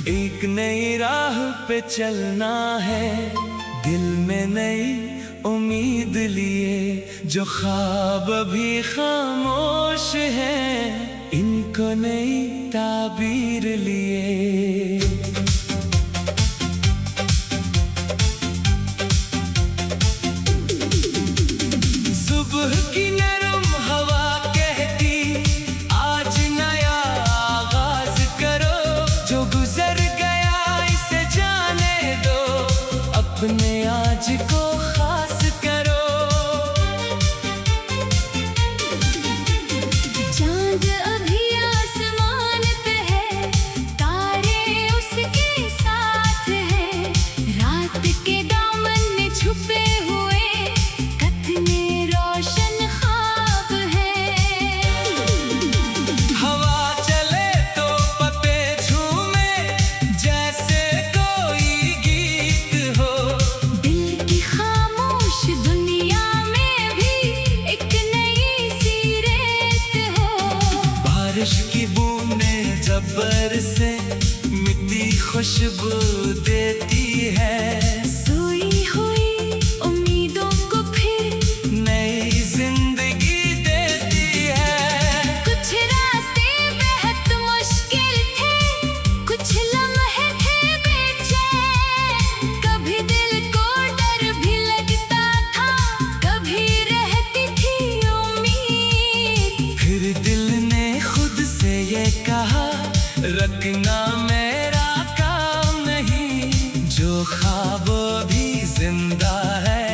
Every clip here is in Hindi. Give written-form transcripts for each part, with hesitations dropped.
एक नई राह पे चलना है, दिल में नई उम्मीद लिए। जो ख्वाब अभी खामोश हैं, इनको नई ताबीर लिए। सुबह की नरम हवा कहती, आज नया आगाज करो। जो गुजर गया इसे जाने दो, अपने आज को खास करो। चांद अभी आसमान पे है, तारे उसके साथ हैं। रात के दामन में छुपे हुए कितने रोशन ख्वाब हैं। हवा चले तो पत्ते झूमे, जैसे कोई गीत हो। दिल की खामोश दुनिया में भी एक नई सी रेत हो। बारिश की बूंदें जब बरसे, मिट्टी खुशबू देती है। सोई हुई उम्मीदों को फिर नई जिंदगी देती है। कुछ रास्ते बेहद मुश्किल थे, कुछ लम्हे थे बेचैन। कभी दिल को डर भी लगता था, कभी रहती थी उम्मीद। फिर दिल ने खुद से ये कहा, रखना मेरा काम नहीं। जो ख्वाब भी जिंदा है,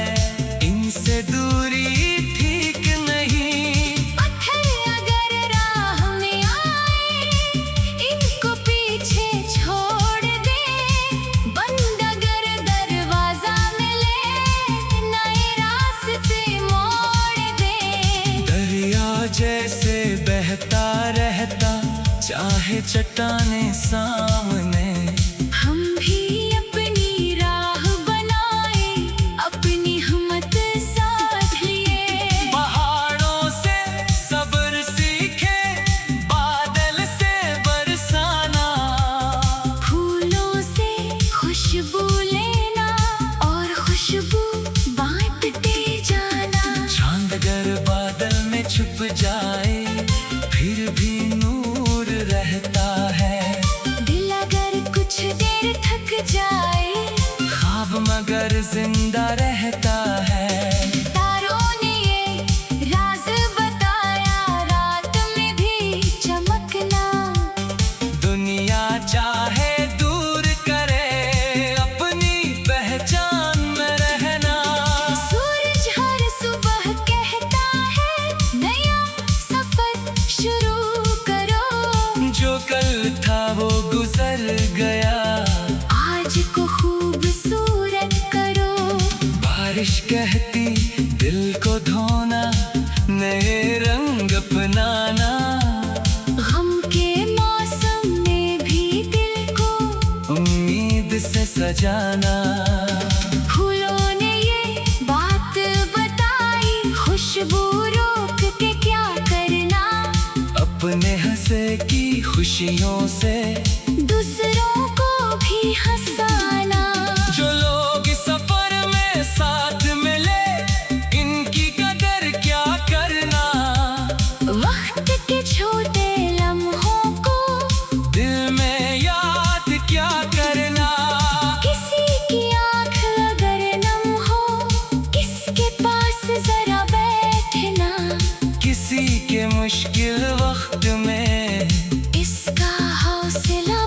इनसे दूरी ठीक नहीं। पत्थर अगर राह में आए, इनको पीछे छोड़ दे। बंद अगर दरवाजा मिले, नए रास्ते मोड़ दे। दरिया जैसे बहता रहता, चाहे चट्टाने सामने। हम भी अपनी राह बनाए, अपनी हिम्मत साथ लिए। पहाड़ों से सब्र सीखे, बादल से बरसाना। फूलों से खुशबू लेना और खुशबू बांटते जाना। चांद अगर बादल में छुप जाए, फिर भी नूर रहता है। दिल अगर कुछ देर थक जाए, ख्वाब मगर जिंदा रहता है। तारों ने ये राज बताया, रात में भी चमकना। दुनिया चाहे दूर करे, अपनी पहचान में रहना। सूरज हर सुबह कहता है, नया सफर शुरू करो। जो कल था वो गुजर गया, आज को खूबसूरत करो। बारिश कहती दिल को धोना, नए रंग अपनाना। गम के मौसम में भी दिल को उम्मीद से सजाना। फूलों ने ये बात बताई, खुशबू रोक के क्या करना। अपने हंसे की खुशियों से दूसरों को भी हंसाना। जो लोग सफर में साथ मिले, इनकी कदर क्या करना। वक्त के छोटे लम्हों को दिल में याद क्या करना। किसी की आँख अगर नम हो, किसके पास जरा बैठना। किसी के मुश्किल वक्त में इसका हौसला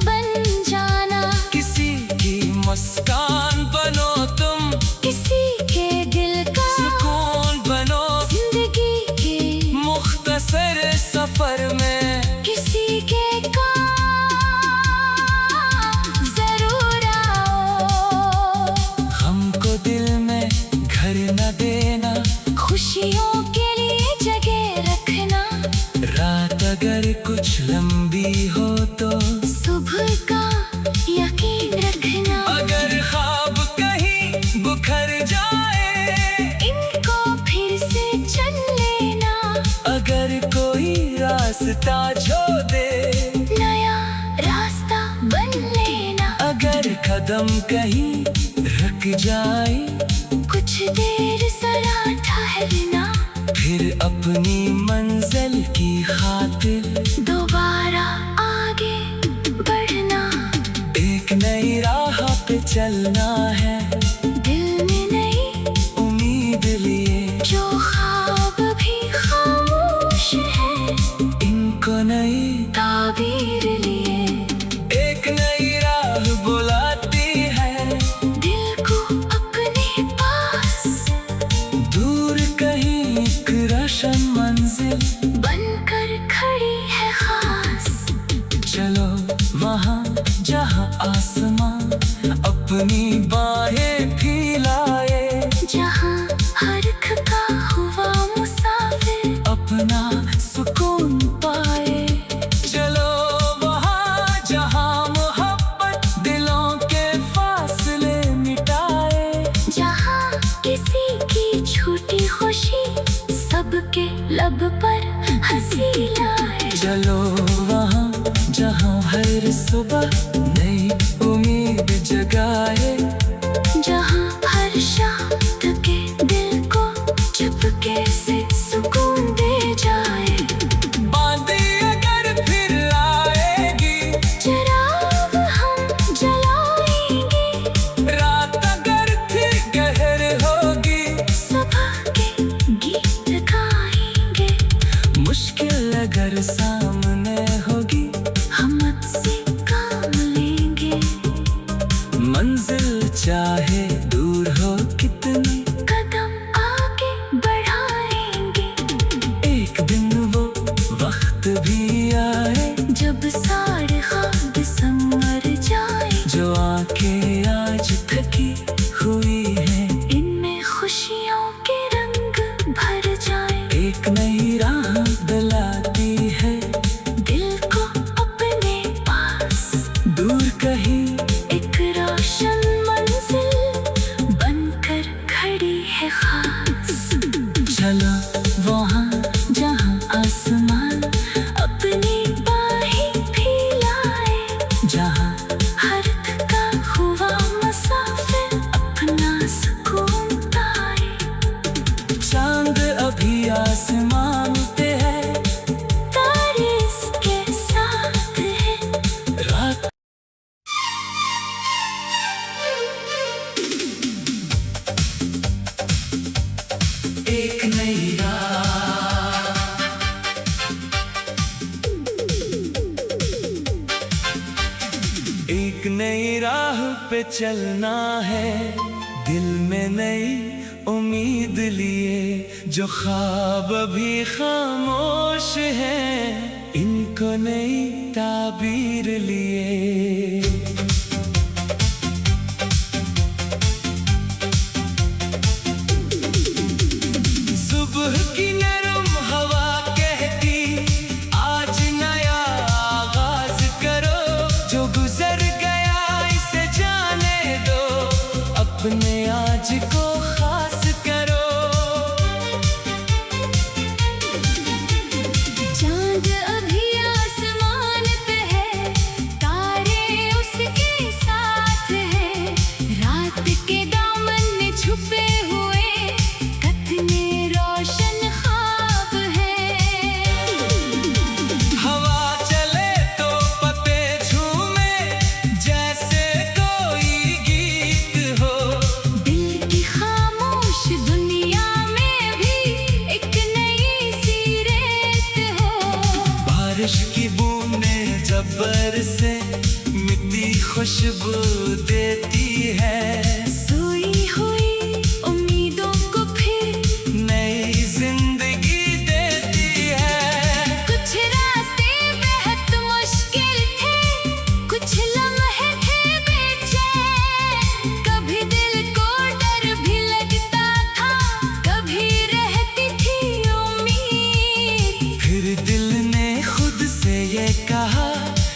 कदम कहीं रुक जाए, कुछ देर जरा ठहरना, फिर अपनी मंजिल की खातिर दोबारा आगे बढ़ना। एक नई राह पे चलना है, दिल में नई उम्मीद लिए, जो ख्वाब भी खामोश है, इनको नई ताबीर लिए। एक नई राह बुलाती है, दिल को अपने पास दूर कहीं एक रोशन मंजिल बनकर खड़ी है खास। चलो वहाँ जहाँ आसमां अपनी बाहें फैलाए, जहाँ हर का हुआ मुसाफिर अपना सुकून पाए। चलो वहाँ जहाँ मोहब्बत दिलों के फासले मिटाए, जहाँ किसी की छोटी खुशी सबके लब पर हंसी लाए। चलो वहाँ जहाँ हर सुबह नई उम्मीद जगाए, जहाँ हर शाम के दिल को चुपके से सुकून दे जाए। बांधी अगर फिर आएगी, चिराग हम जलाएंगे, रात अगर फिर गहर होगी, सुबह के गीत गाएंगे। मुश्किल अगर सामने होगी, हिम्मत से काम लेंगे, मंजिल चाहे दूर हो कितनी, कदम आगे बढ़ाएंगे। एक दिन वो वक्त भी आए, जब सारे ख्वाब संवर जाए, जो आंखें आज थकी हुई है, इनमें खुशियों के रंग भर जाए। एक नई राह दिलाती है, दिल को अपने पास दूर कहीं एक रोशन मंजिल बनकर खड़ी है खास। चलो वहाँ जहाँ आसमान अपनी बाहें फैलाए, जहाँ हर का हुआ मुसाफिर अपना सुकून पाए। चांद अभी आसमान पे है, तारे इसके साथ है, रात एक नई राह, एक नई राह पे चलना है, दिल में नई उम्मीद लिए, जो ख्वाब भी खामोश हैं, इनको नई ताबीर लिए। सुबह की नरम हवा कहती, आज नया आगाज करो, जो गुजर गया इसे जाने दो, अपने आज को खास करो। चांद अभी आसमान पे है, तारे उसके साथ है, रात के दामन में छुपे हुए कितने रोशन ख्वाब है। हवा चले तो पत्ते झूमे, जैसे कोई गीत हो, दिल की खामोश दुनिया में भी एक नई सी रेत हो। बारिश की बूंदें जब बरसे, मिट्टी खुशबू देती है, सोई हुई उम्मीदों को फिर नई जिंदगी देती है। कुछ रास्ते बेहद मुश्किल थे, कुछ लम्हे थे बेचैन, कभी दिल को डर भी लगता था, कभी रहती थी उम्मीद। फिर दिल ने खुद से ये कहा,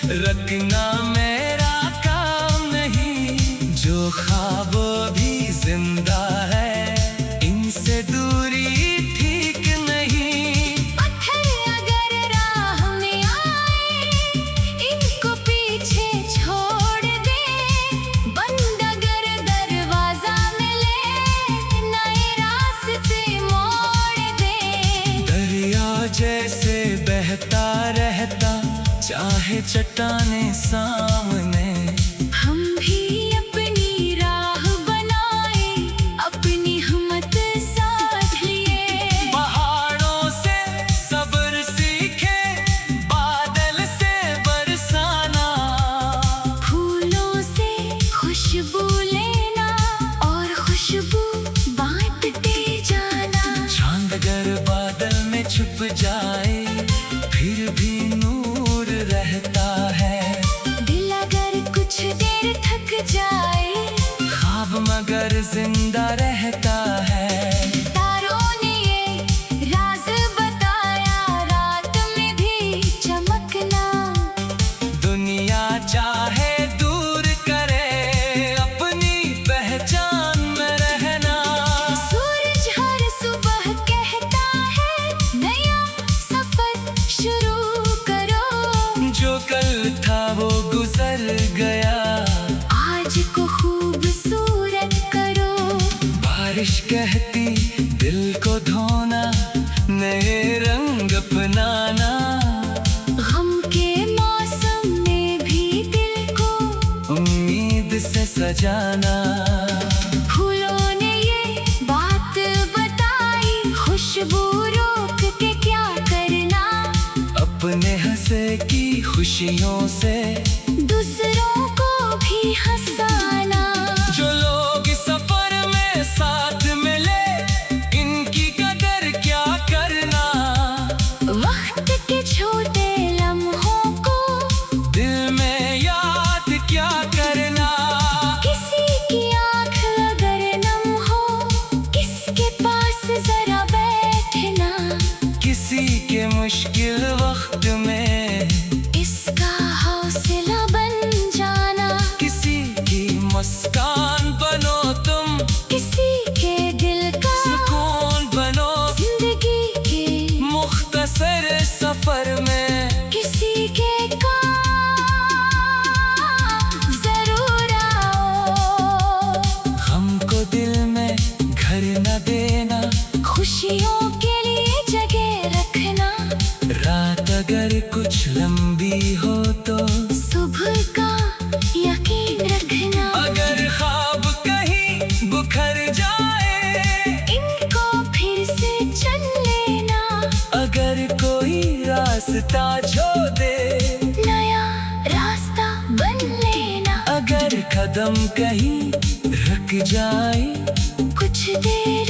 रखना मेरा काम नहीं, कहता रहता चाहे चट्टाने सामने, हम भी अपनी राह बनाए, अपनी हिम्मत साथ लिए। पहाड़ों से सब्र सीखे, बादल से बरसाना, फूलों से खुशबू लेना और खुशबू बांटते जाना। चांद अगर बादल में छुप जाए फिर भी नूर रहता है। दिल अगर कुछ देर थक जाए, ख्वाब मगर जिंदा रहता है। तारों ने ये राज बताया, रात में भी चमकना। दुनिया चाहे दूर करे, अपनी पहचान में रहना। सूरज हर सुबह कहता है, नया सफर शुरू करो। जो कल था वो गुजर गया, आज को खूबसूरत करो। बारिश कहती दिल को धोना, नए रंग अपनाना। गम के मौसम में भी दिल को उम्मीद से सजाना। फूलों ने ये बात बताई, खुशबू रोक के क्या करना। अपने हंसे की खुशियों से दूसरों को भी हंसाना। जो लोग सफर में साथ मिले, इनकी कदर क्या करना। वक्त के छोटे लम्हों को दिल में याद क्या करना। किसी की आँख अगर नम हो, किसके पास जरा बैठना। किसी के मुश्किल वक्त में इसका हौसला बन जाना। किसी की मुस्कान बनो तुम, किसी के दिल का सुकून बनो। जिंदगी के मुख्तसर सफर में किसी के काम जरूर आओ। हमको दिल में घर न देना, खुशियों के लिए जगह रखना। रात अगर कुछ लंबी हो तो सुबह का यकीन रखना। अगर ख्वाब कहीं बुखर जाए, इनको फिर से चल लेना। अगर कोई रास्ता छोड़ दे, नया रास्ता बन लेना। अगर कदम कहीं रुक जाए, कुछ देर